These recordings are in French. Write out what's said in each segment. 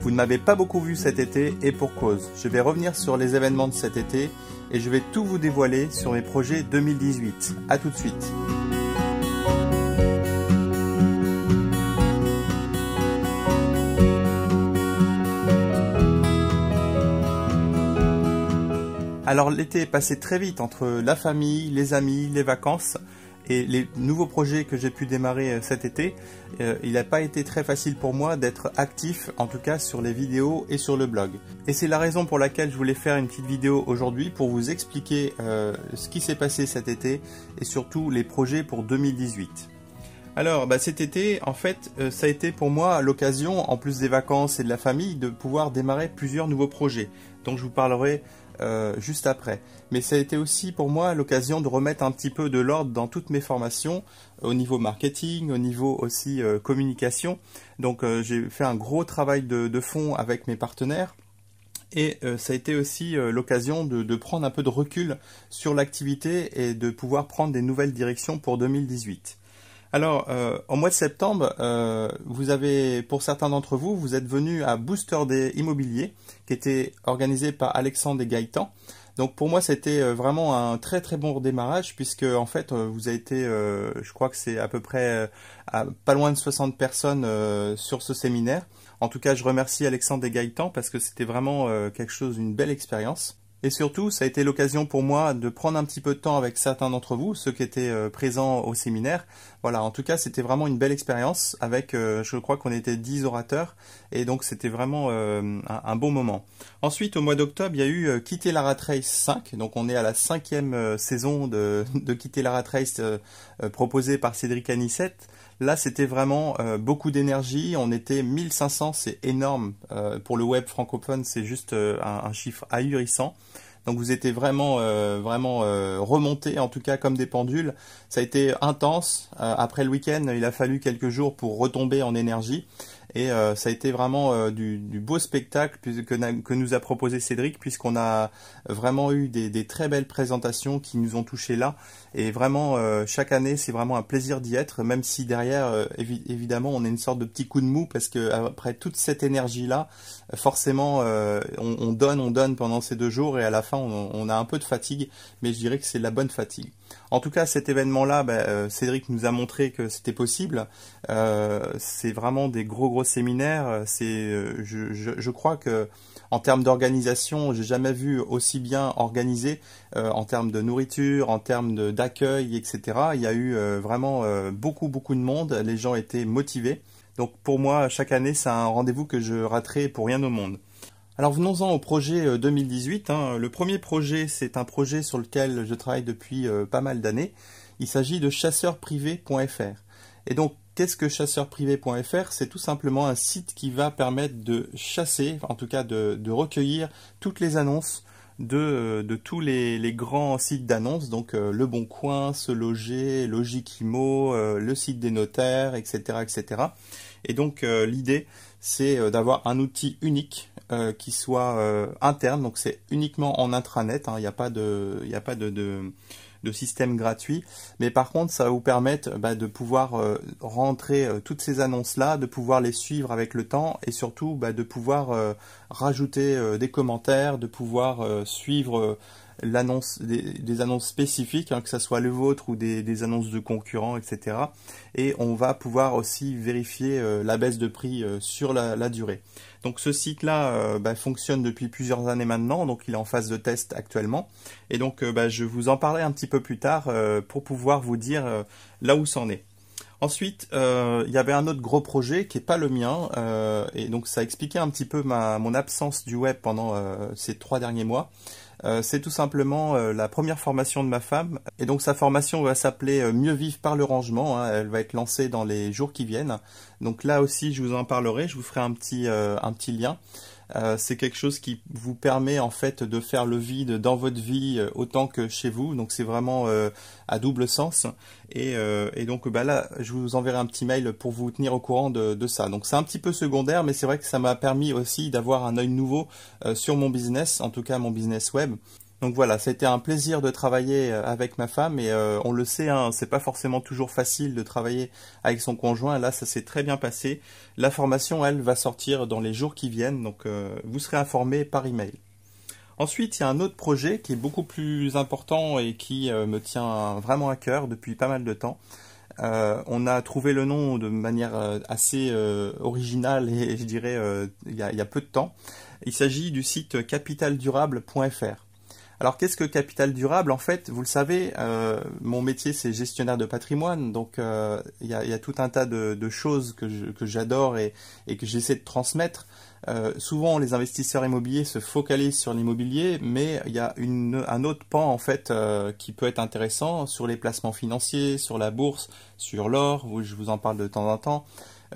Vous ne m'avez pas beaucoup vu cet été et pour cause. Je vais revenir sur les événements de cet été et je vais tout vous dévoiler sur mes projets 2018. A tout de suite. Alors l'été est passé très vite entre la famille, les amis, les vacances et les nouveaux projets que j'ai pu démarrer cet été. Il n'a pas été très facile pour moi d'être actif, en tout cas sur les vidéos et sur le blog. Et c'est la raison pour laquelle je voulais faire une petite vidéo aujourd'hui pour vous expliquer ce qui s'est passé cet été et surtout les projets pour 2018. Alors cet été, en fait, ça a été pour moi l'occasion, en plus des vacances et de la famille, de pouvoir démarrer plusieurs nouveaux projets. Donc je vous parlerai juste après. Mais ça a été aussi pour moi l'occasion de remettre un petit peu de l'ordre dans toutes mes formations, au niveau marketing, au niveau aussi communication. Donc j'ai fait un gros travail de fond avec mes partenaires. Et ça a été aussi l'occasion de prendre un peu de recul sur l'activité et de pouvoir prendre des nouvelles directions pour 2018. Alors, au mois de septembre, vous avez, pour certains d'entre vous, vous êtes venus à Booster Day Immobilier, qui était organisé par Alexandre et Gaëtan. Donc pour moi, c'était vraiment un très très bon redémarrage, puisque en fait, vous avez été, je crois que c'est à peu près pas loin de 60 personnes sur ce séminaire. En tout cas, je remercie Alexandre et Gaëtan parce que c'était vraiment quelque chose, une belle expérience. Et surtout, ça a été l'occasion pour moi de prendre un petit peu de temps avec certains d'entre vous, ceux qui étaient présents au séminaire. Voilà, en tout cas, c'était vraiment une belle expérience avec, je crois qu'on était 10 orateurs, et donc c'était vraiment un bon moment. Ensuite, au mois d'octobre, il y a eu Quitter la Rat Race 5, donc on est à la 5e saison de Quitter la Rat Race proposée par Cédric Anissette. Là, c'était vraiment beaucoup d'énergie. On était 1500, c'est énorme. Pour le web francophone, c'est juste un chiffre ahurissant. Donc vous étiez vraiment remontés, en tout cas comme des pendules. Ça a été intense. Après le week-end, il a fallu quelques jours pour retomber en énergie. Et ça a été vraiment du beau spectacle que nous a proposé Cédric, puisqu'on a vraiment eu des très belles présentations qui nous ont touchés là. Et vraiment, chaque année, c'est vraiment un plaisir d'y être, même si derrière, évidemment, on a une sorte de petit coup de mou, parce que après toute cette énergie-là, forcément, on donne pendant ces 2 jours, et à la fin, on a un peu de fatigue, mais je dirais que c'est de la bonne fatigue. En tout cas, cet événement-là, Cédric nous a montré que c'était possible. C'est vraiment des gros séminaires. Je crois que en termes d'organisation, j'ai jamais vu aussi bien organisé en termes de nourriture, en termes d'accueil, etc. Il y a eu vraiment beaucoup de monde. Les gens étaient motivés. Donc pour moi, chaque année, c'est un rendez-vous que je raterai pour rien au monde. Alors venons-en au projet 2018. Le premier projet, c'est un projet sur lequel je travaille depuis pas mal d'années. Il s'agit de chasseurprivé.fr. Et donc, qu'est-ce que chasseurprivé.fr? C'est tout simplement un site qui va permettre de chasser, en tout cas de recueillir toutes les annonces de tous les grands sites d'annonces, donc Le Bon Coin, Se Loger, Logikimo, le site des notaires, etc. etc. Et donc l'idée, c'est d'avoir un outil unique qui soit interne, donc c'est uniquement en intranet, il n'y a pas de système gratuit, mais par contre ça va vous permettre de pouvoir rentrer toutes ces annonces-là, de pouvoir les suivre avec le temps et surtout de pouvoir rajouter des commentaires, de pouvoir suivre l'annonce des annonces spécifiques, que ce soit le vôtre ou des annonces de concurrents, etc. Et on va pouvoir aussi vérifier la baisse de prix sur la durée. Donc ce site-là fonctionne depuis plusieurs années maintenant, donc il est en phase de test actuellement. Et donc je vous en parlerai un petit peu plus tard pour pouvoir vous dire là où c'en est. Ensuite, il y avait un autre gros projet qui n'est pas le mien, et donc ça expliquait un petit peu mon absence du web pendant ces 3 derniers mois. C'est tout simplement la première formation de ma femme, et donc sa formation va s'appeler Mieux vivre par le rangement. Elle va être lancée dans les jours qui viennent. Donc là aussi, je vous en parlerai, je vous ferai un petit lien. C'est quelque chose qui vous permet en fait de faire le vide dans votre vie autant que chez vous, donc c'est vraiment à double sens. Et donc là, je vous enverrai un petit mail pour vous tenir au courant de ça. Donc c'est un petit peu secondaire, mais c'est vrai que ça m'a permis aussi d'avoir un œil nouveau sur mon business, en tout cas mon business web. Donc voilà, c'était un plaisir de travailler avec ma femme et on le sait, hein, c'est pas forcément toujours facile de travailler avec son conjoint. Là, ça s'est très bien passé. La formation, elle, va sortir dans les jours qui viennent, donc vous serez informés par email. Ensuite, il y a un autre projet qui est beaucoup plus important et qui me tient vraiment à cœur depuis pas mal de temps. On a trouvé le nom de manière assez originale et je dirais il y a peu de temps. Il s'agit du site capitaldurable.fr. Alors qu'est-ce que Capital Durable? En fait, vous le savez, mon métier c'est gestionnaire de patrimoine, donc il y a tout un tas de choses que j'adore et que j'essaie de transmettre. Souvent les investisseurs immobiliers se focalisent sur l'immobilier, mais il y a un autre pan en fait qui peut être intéressant sur les placements financiers, sur la bourse, sur l'or, je vous en parle de temps en temps.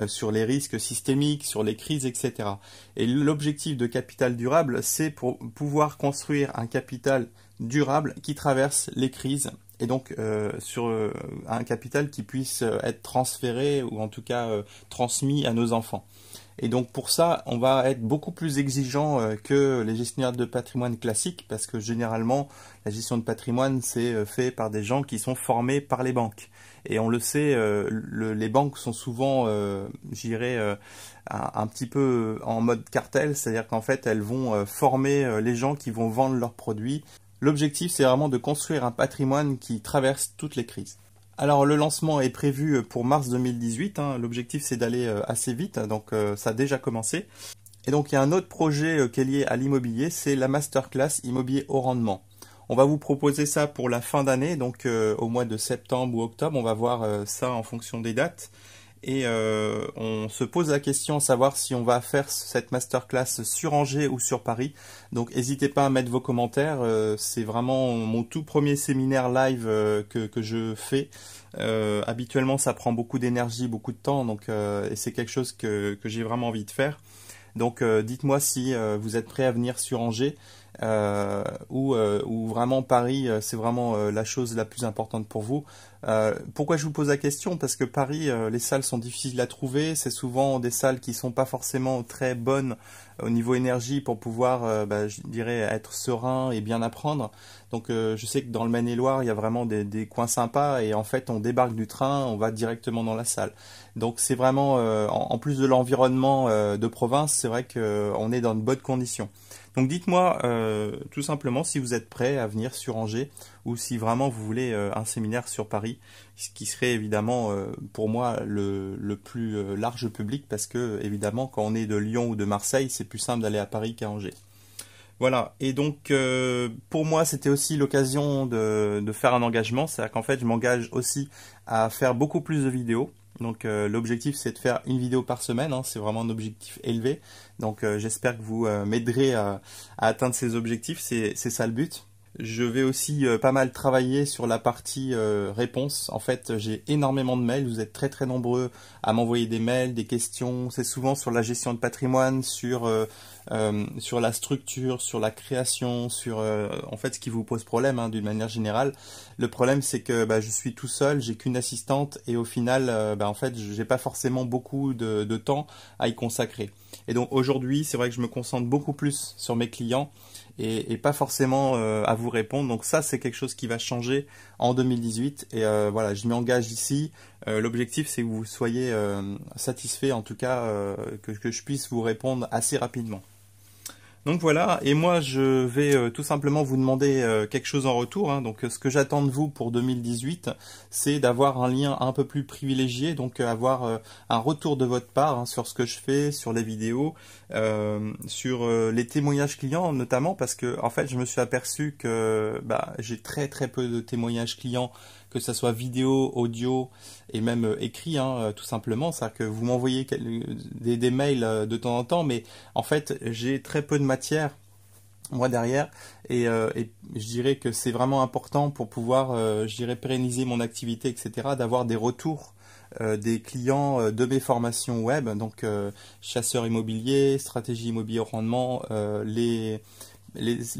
Sur les risques systémiques, sur les crises, etc. Et l'objectif de Capital Durable, c'est pour pouvoir construire un capital durable qui traverse les crises et donc sur un capital qui puisse être transféré ou en tout cas transmis à nos enfants. Et donc pour ça, on va être beaucoup plus exigeant que les gestionnaires de patrimoine classiques parce que généralement, la gestion de patrimoine, c'est fait par des gens qui sont formés par les banques. Et on le sait, les banques sont souvent, je dirais, un petit peu en mode cartel, c'est-à-dire qu'en fait, elles vont former les gens qui vont vendre leurs produits. L'objectif, c'est vraiment de construire un patrimoine qui traverse toutes les crises. Alors, le lancement est prévu pour mars 2018. Hein. L'objectif, c'est d'aller assez vite, donc ça a déjà commencé. Et donc, il y a un autre projet qui est lié à l'immobilier, c'est la masterclass immobilier haut rendement. On va vous proposer ça pour la fin d'année, donc au mois de septembre ou octobre, on va voir ça en fonction des dates. Et on se pose la question à savoir si on va faire cette masterclass sur Angers ou sur Paris. Donc n'hésitez pas à mettre vos commentaires, c'est vraiment mon tout premier séminaire live que je fais. Habituellement ça prend beaucoup d'énergie, beaucoup de temps, donc, et c'est quelque chose que j'ai vraiment envie de faire. Donc dites-moi si vous êtes prêt à venir sur Angers. Ou vraiment Paris, c'est vraiment la chose la plus importante pour vous. Pourquoi je vous pose la question? Parce que Paris, les salles sont difficiles à trouver, c'est souvent des salles qui sont pas forcément très bonnes au niveau énergie pour pouvoir, je dirais, être serein et bien apprendre. Donc je sais que dans le Maine-et-Loire, il y a vraiment des coins sympas et en fait on débarque du train, on va directement dans la salle. Donc c'est vraiment, en plus de l'environnement de province, c'est vrai qu'on est dans de bonnes conditions. Donc dites-moi tout simplement si vous êtes prêt à venir sur Angers ou si vraiment vous voulez un séminaire sur Paris, ce qui serait évidemment pour moi le plus large public parce que évidemment quand on est de Lyon ou de Marseille, c'est plus simple d'aller à Paris qu'à Angers. Voilà, et donc pour moi c'était aussi l'occasion de faire un engagement, c'est-à-dire qu'en fait je m'engage aussi à faire beaucoup plus de vidéos. Donc l'objectif c'est de faire une vidéo par semaine, hein, c'est vraiment un objectif élevé. Donc j'espère que vous m'aiderez à atteindre ces objectifs, c'est ça le but. Je vais aussi pas mal travailler sur la partie réponse. En fait, j'ai énormément de mails. Vous êtes très très nombreux à m'envoyer des mails, des questions. C'est souvent sur la gestion de patrimoine, sur la structure, sur la création, sur en fait ce qui vous pose problème hein, d'une manière générale. Le problème c'est que je suis tout seul, j'ai qu'une assistante et au final en fait j'ai pas forcément beaucoup de temps à y consacrer. Et donc aujourd'hui c'est vrai que je me concentre beaucoup plus sur mes clients et pas forcément à vous répondre. Donc ça c'est quelque chose qui va changer en 2018 et voilà, je m'y engage ici. L'objectif c'est que vous soyez satisfait, en tout cas que je puisse vous répondre assez rapidement. Donc voilà, et moi je vais tout simplement vous demander quelque chose en retour. Hein. Donc ce que j'attends de vous pour 2018, c'est d'avoir un lien un peu plus privilégié, donc avoir un retour de votre part hein, sur ce que je fais, sur les vidéos, sur les témoignages clients notamment, parce que en fait je me suis aperçu que j'ai très très peu de témoignages clients, que ça soit vidéo, audio et même écrit, hein, tout simplement. C'est-à-dire que vous m'envoyez des mails de temps en temps, mais en fait, j'ai très peu de matière, moi, derrière. Et je dirais que c'est vraiment important pour pouvoir, je dirais, pérenniser mon activité, etc., d'avoir des retours des clients de mes formations web, donc chasseur immobilier, stratégie immobilier au rendement, les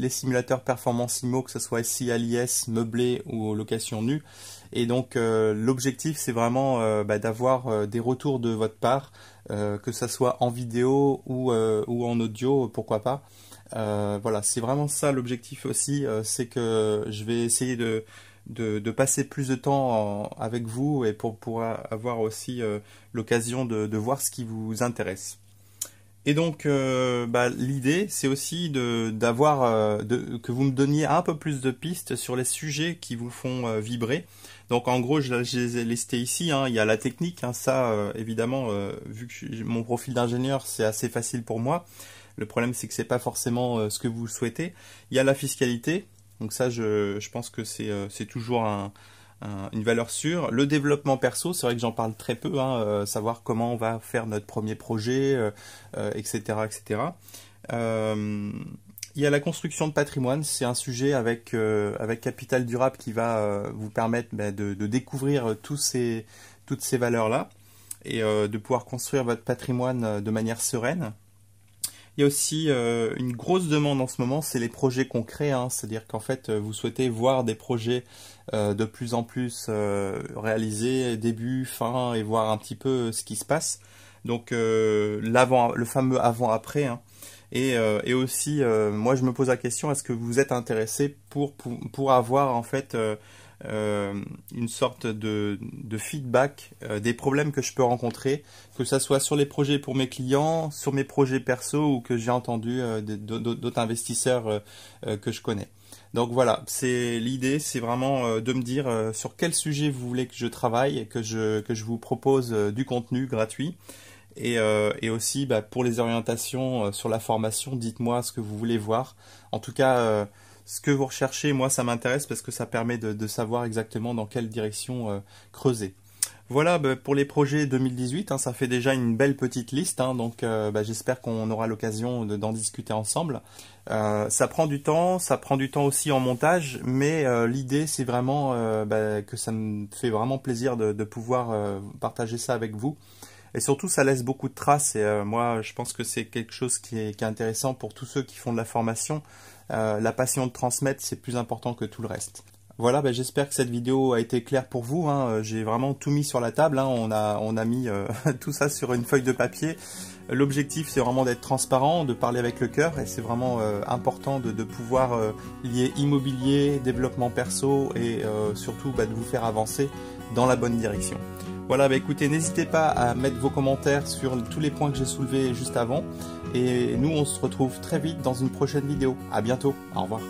simulateurs performance IMO, que ce soit SCI, LIS, meublé ou location nue. Et donc l'objectif c'est vraiment d'avoir des retours de votre part, que ce soit en vidéo ou en audio, pourquoi pas. Voilà, c'est vraiment ça l'objectif aussi, c'est que je vais essayer de passer plus de temps avec vous et pour avoir aussi l'occasion de voir ce qui vous intéresse. Et donc, l'idée, c'est aussi que vous me donniez un peu plus de pistes sur les sujets qui vous font vibrer. Donc, en gros, je les ai listés ici, hein. Il y a la technique, hein, ça, évidemment, vu que mon profil d'ingénieur, c'est assez facile pour moi. Le problème, c'est que c'est pas forcément ce que vous souhaitez. Il y a la fiscalité. Donc ça, je pense que c'est toujours une valeur sûre. Le développement perso, c'est vrai que j'en parle très peu, hein, savoir comment on va faire notre premier projet, etc., etc. Il y a la construction de patrimoine, c'est un sujet avec Capital Durable qui va vous permettre de découvrir toutes ces valeurs-là et de pouvoir construire votre patrimoine de manière sereine. Il y a aussi une grosse demande en ce moment, c'est les projets concrets, hein, c'est-à-dire qu'en fait vous souhaitez voir des projets de plus en plus réalisés, début, fin, et voir un petit peu ce qui se passe. Donc le fameux avant-après, hein. Et aussi, moi je me pose la question, est-ce que vous êtes intéressé pour avoir en fait une sorte de feedback des problèmes que je peux rencontrer, que ça soit sur les projets pour mes clients, sur mes projets perso ou que j'ai entendu d'autres investisseurs que je connais. Donc voilà, l'idée, c'est vraiment de me dire sur quel sujet vous voulez que je travaille et que je vous propose du contenu gratuit. Et aussi pour les orientations sur la formation, dites-moi ce que vous voulez voir. En tout cas, ce que vous recherchez, moi ça m'intéresse parce que ça permet de savoir exactement dans quelle direction creuser. Voilà, pour les projets 2018, hein, ça fait déjà une belle petite liste, hein, donc j'espère qu'on aura l'occasion d'en discuter ensemble. Ça prend du temps aussi en montage, mais l'idée c'est vraiment que ça me fait vraiment plaisir de pouvoir partager ça avec vous. Et surtout, ça laisse beaucoup de traces. Et moi, je pense que c'est quelque chose qui est intéressant pour tous ceux qui font de la formation. La passion de transmettre, c'est plus important que tout le reste. Voilà, j'espère que cette vidéo a été claire pour vous, hein. J'ai vraiment tout mis sur la table, hein. On a mis tout ça sur une feuille de papier. L'objectif, c'est vraiment d'être transparent, de parler avec le cœur. Et c'est vraiment important de pouvoir lier immobilier, développement perso et surtout de vous faire avancer dans la bonne direction. Voilà, écoutez, n'hésitez pas à mettre vos commentaires sur tous les points que j'ai soulevés juste avant. Et nous, on se retrouve très vite dans une prochaine vidéo. À bientôt, au revoir.